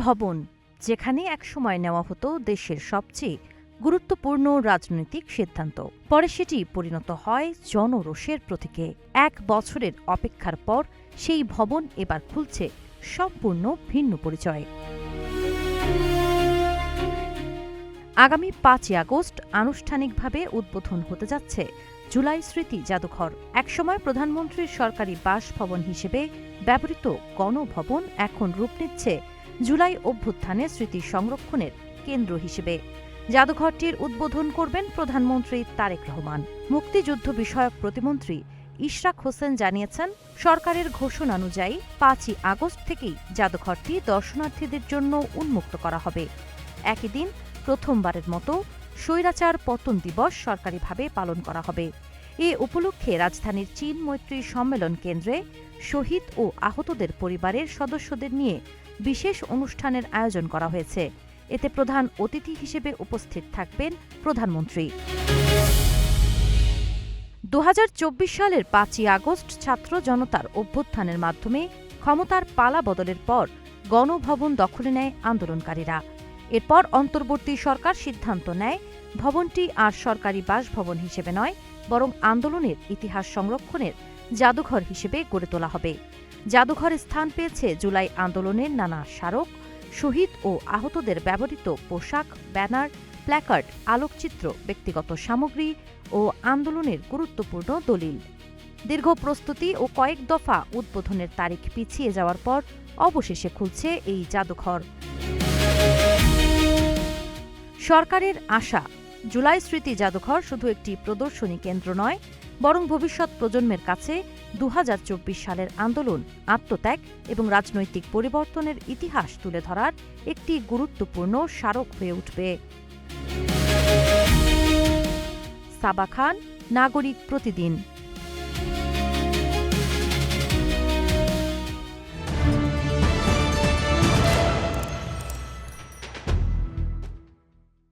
ভবন, যেখানে একসময় নেওয়া হতো দেশের সবচেয়ে গুরুত্বপূর্ণ রাজনৈতিক সিদ্ধান্ত, পরে সেটি পরিণত হয় জনরোষের প্রতীকে। ১ বছরের অপেক্ষার পর সেই ভবন এবার খুলছে সম্পূর্ণ ভিন্ন পরিচয়। আগামী ৫ই আগস্ট আনুষ্ঠানিকভাবে উদ্বোধন হতে যাচ্ছে জুলাই স্মৃতি জাদুঘর। একসময় প্রধানমন্ত্রীর সরকারি বাসভবন হিসেবে ব্যবহৃত গণভবন এখন রূপ নিচ্ছে জুলাই অভ্যুত্থানের স্মৃতি সংরক্ষণের কেন্দ্র হিসেবে। জাদুঘরটির উদ্বোধন করবেন প্রধানমন্ত্রী তারেক রহমান। মুক্তিযুদ্ধ বিষয়ক প্রতিমন্ত্রী ইশরাক হোসেন জানিয়েছেন, সরকারের ঘোষণা অনুযায়ী ৫ই আগস্ট থেকেই জাদুঘরটি দর্শনার্থীদের জন্য উন্মুক্ত করা হবে। একই দিন প্রথমবারের মতো স্বৈরাচার পতন দিবস সরকারিভাবে পালন করা হবে। এ উপলক্ষে রাজধানীর চীন মৈত্রী সম্মেলন কেন্দ্রে শহীদ ও আহতদের পরিবারের সদস্যদের নিয়ে বিশেষ অনুষ্ঠানের আয়োজন করা হয়েছে। এতে প্রধান অতিথি হিসেবে উপস্থিত থাকবেন প্রধানমন্ত্রী। ২০২৪ সালের ৫ই আগস্ট ছাত্র জনতার অভ্যুত্থানের মাধ্যমে ক্ষমতার পালা বদলের পর গণভবন দখলে নেয় আন্দোলনকারীরা। এরপর অন্তর্বর্তী সরকার সিদ্ধান্ত নেয় ভবনটি আর সরকারি বাসভবন হিসেবে নয়, বরং আন্দোলনের ইতিহাস সংরক্ষণের জাদুঘর হিসেবে গড়ে তোলা হবে। জাদুঘরে স্থান পেয়েছে জুলাই আন্দোলনের নানা স্মারক, শহীদ ও আহতদের ব্যবহৃত পোশাক, ব্যানার, প্ল্যাকার্ড, আলোকচিত্র, ব্যক্তিগত সামগ্রী ও আন্দোলনের গুরুত্বপূর্ণ দলিল। দীর্ঘ প্রস্তুতি ও কয়েক দফা উদ্বোধনের তারিখ পিছিয়ে যাওয়ার পর অবশেষে খুলছে এই জাদুঘর। সরকারের আশা, জুলাই স্মৃতি জাদুঘর শুধু একটি প্রদর্শনী কেন্দ্র নয়, বরং ভবিষ্যৎ প্রজন্মের কাছে ২০২৪ সালের আন্দোলন, আত্মত্যাগ এবং রাজনৈতিক পরিবর্তনের ইতিহাস তুলে ধরার একটি গুরুত্বপূর্ণ স্মারক হয়ে উঠবে। সাবা খান, নাগরিক প্রতিদিন।